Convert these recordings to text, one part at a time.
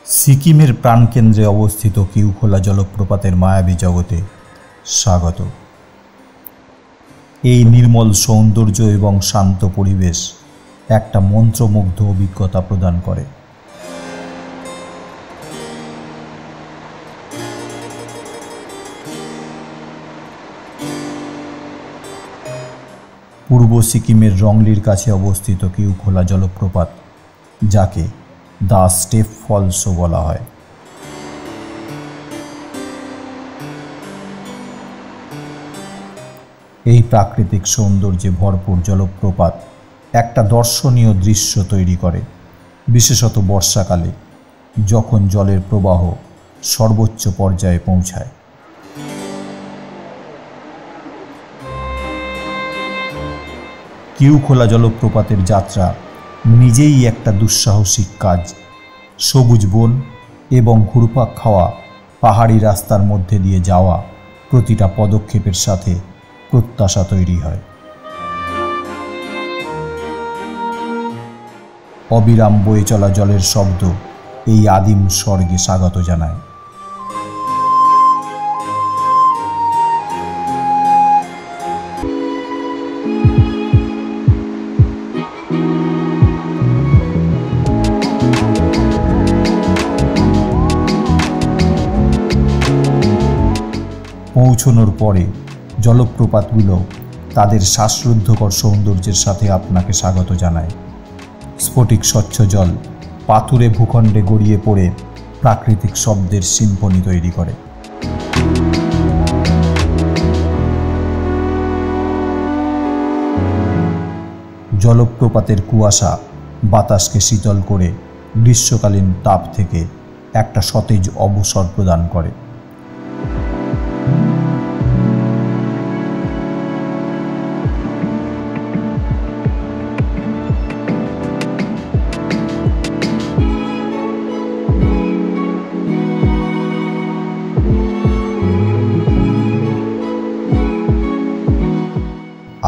সিকিমের প্রাণকেন্দ্রে অবস্থিত কিউখোলা জলপ্রপাতের মায়াবী জগতে স্বাগত। এই নির্মল সৌন্দর্য এবং শান্ত পরিবেশ একটা মন্ত্রমুগ্ধ অভিজ্ঞতা প্রদান করে। পূর্ব সিকিমের রংলির কাছে অবস্থিত কিউখোলা জলপ্রপাত, যাকে দ্য স্টেপ ফলসও বলা হয়, এই প্রাকৃতিক সৌন্দর্যে ভরপুর জলপ্রপাত একটা দর্শনীয় দৃশ্য তৈরি করে, বিশেষত বর্ষাকালে যখন জলের প্রবাহ সর্বোচ্চ পর্যায়ে পৌঁছায়। কিউখোলা জলপ্রপাতের যাত্রা নিজেই একটা দুঃসাহসিক কাজ। সবুজ বন এবং ঘুরপাক খাওয়া পাহাড়ি রাস্তার মধ্যে দিয়ে যাওয়া প্রতিটা পদক্ষেপের সাথে প্রত্যাশা তৈরি হয়। অবিরাম বয়ে চলা জলের শব্দ এই আদিম স্বর্গে স্বাগত জানায়। পৌঁছানোর পরে জলপ্রপাতগুলো তাদের শ্বাসরুদ্ধকর সৌন্দর্যের সাথে আপনাকে স্বাগত জানায়। স্ফটিক স্বচ্ছ জল পাথুরে ভূখণ্ডে গড়িয়ে পড়ে প্রাকৃতিক শব্দের সিম্ফনি তৈরি করে। জলপ্রপাতের কুয়াশা বাতাসকে শীতল করে গ্রীষ্মকালীন তাপ থেকে একটা সতেজ অবসর প্রদান করে।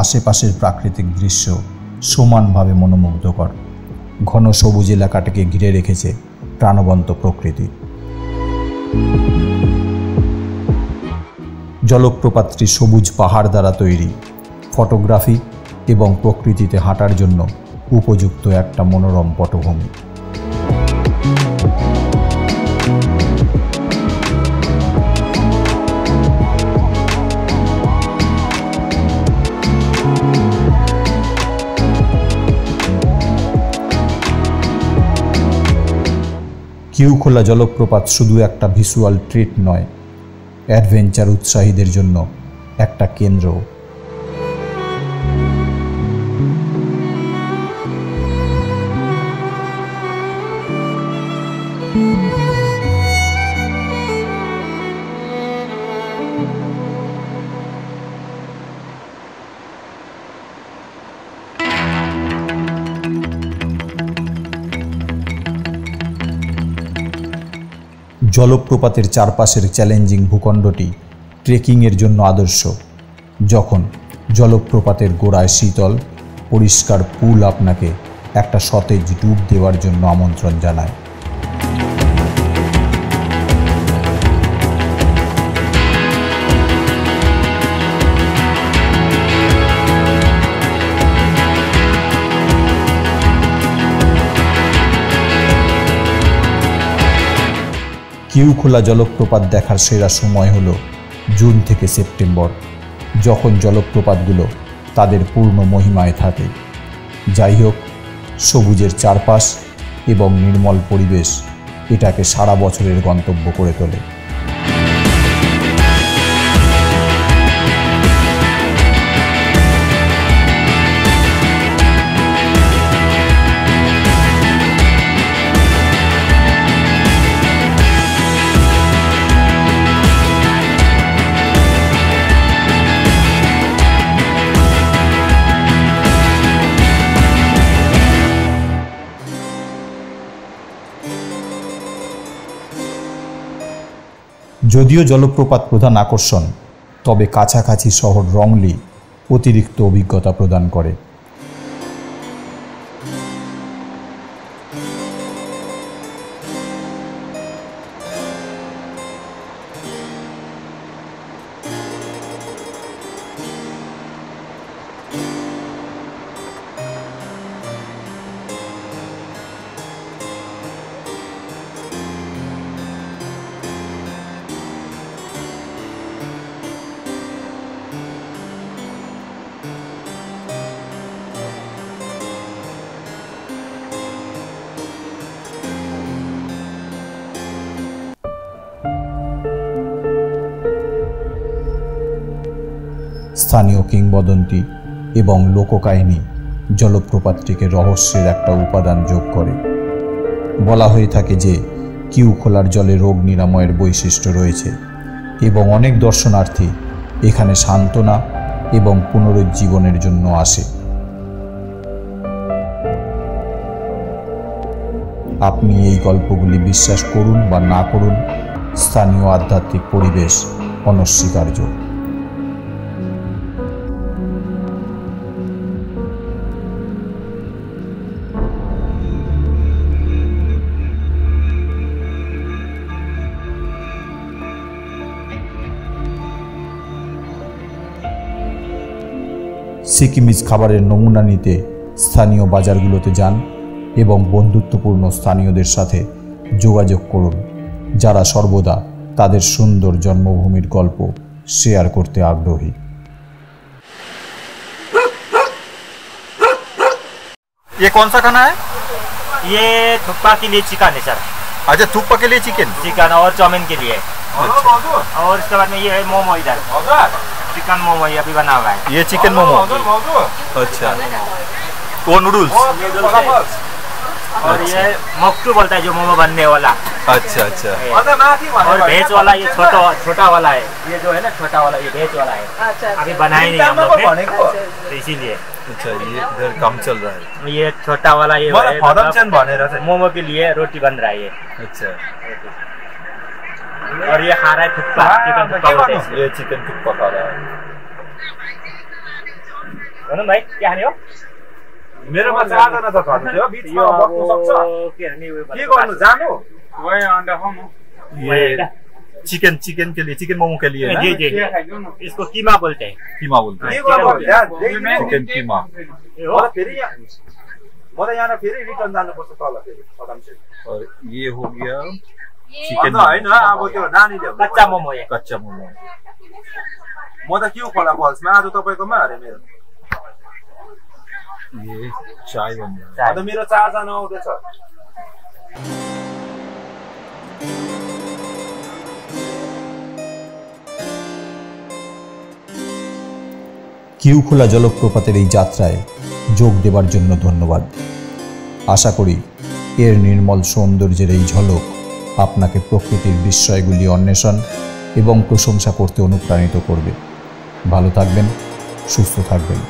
আশেপাশের প্রাকৃতিক দৃশ্য সমানভাবে মনোমুগ্ধকর। ঘন সবুজ এলাকাটাকে ঘিরে রেখেছে প্রাণবন্ত প্রকৃতি। জলপ্রপাতটি সবুজ পাহাড় দ্বারা তৈরি, ফটোগ্রাফি এবং প্রকৃতিতে হাঁটার জন্য উপযুক্ত একটা মনোরম পটভূমি। কিউখোলা জলপ্রপাত শুধু একটা ভিজুয়াল ট্রিট নয়, অ্যাডভেঞ্চার উৎসাহীদের জন্য একটা কেন্দ্র। জলপ্রপাতের চারপাশের চ্যালেঞ্জিং ভূখণ্ডটি ট্রেকিংয়ের জন্য আদর্শ, যখন জলপ্রপাতের গোড়ায় শীতল পরিষ্কার পুল আপনাকে একটা সতেজ ডুব দেওয়ার জন্য আমন্ত্রণ জানায়। কিউখোলা জলপ্রপাত দেখার সেরা সময় হলো জুন থেকে সেপ্টেম্বর, যখন জলপ্রপাতগুলো তাদের পূর্ণ মহিমায় থাকে। যাই হোক, সবুজের চারপাশ এবং নির্মল পরিবেশ এটাকে সারা বছরের গন্তব্য করে তোলে। যদিও জলপ্রপাত প্রধান আকর্ষণ, তবে কাছাকাছি শহর রংলি অতিরিক্ত অভিজ্ঞতা প্রদান করে। স্থানীয় কিংবদন্তি এবং লোককাহিনী জলপ্রপাতটিকে রহস্যের একটা উপাদান যোগ করে। বলা হয়ে থাকে যে কিউ খোলার জলে রোগ নিরাময়ের বৈশিষ্ট্য রয়েছে এবং অনেক দর্শনার্থী এখানে সান্ত্বনা এবং পুনরুজ্জীবনের জন্য আসে। আপনি এই গল্পগুলি বিশ্বাস করুন বা না করুন, স্থানীয় আধ্যাত্মিক পরিবেশ অনস্বীকার্য। সিকিমিজ খাবারের নমুনা নিতে স্থানীয় বাজারগুলোতে যান এবং বন্ধুত্বপূর্ণ স্থানীয়দের সাথে যোগাযোগ করুন, যারা সর্বদা তাদের সুন্দর জন্মভূমির গল্প শেয়ার করতে আগ্রহী। ये कौन सा खाना है? ये थुक्पा के लिए चिकन है सर। अच्छा, थुक्पा के लिए चिकन और चाउमीन के लिए। अच्छा। और इसके बाद में ये है मोमो, इधर चिकन मोमो ये अभी बना हुआ है। ये चिकन मोमो। अच्छा, वो नूडल्स। और ये मोक्टू बोलता है जो मोमो बनने वाला। अच्छा अच्छा। और भेज वाला ये छोटा वाला है, ये जो है ना छोटा वाला, ये भेज वाला है। अभी बनाए नहीं हम लोग ने, तो इसीलिए। अच्छा, ये इधर काम चल रहा है। ये छोटा वाला ये मोमो के लिए रोटी बन रहा है ये। अच्छा। और ये खा रहा है थुक्पा, चिकन थुक्पा बोलते हैं। ये चिकन थुक्पा खा रहा है। भाई क्या हानि हो? मेरोमा चारजना त घर थियो, बीचमा बस्नु सक्छ के गर्नु जानु वही अंडा खानु। ये चिकन के लिए, चिकन मोमो के लिए ना? जी जी, इसको कीमा बोलते हैं। कीमा बोलते हैं। चिकन कीमा। म त यहाँ फेरि रिटर्न जानुपर्छ तल फेरि पदमसे। और ये हो गया चिकन हैन, अब त्यो नानीले कच्चा मोमो। ये कच्चा मोमो। म त क्यू खोला फल्समा आज तपाईकोमा अरे मेरो। ये चाय बन रहा है। अन्त मेरो 4 जना आउँदैछ। কিউ খোলা জলপ্রপাতের এই যাত্রায় যোগ দেবার জন্য ধন্যবাদ। আশা করি এর নির্মল সৌন্দর্যের এই ঝলক আপনাকে প্রকৃতির বিস্ময়গুলি অন্বেষণ এবং প্রশংসা করতে অনুপ্রাণিত করবে। ভালো থাকবেন, সুস্থ থাকবেন।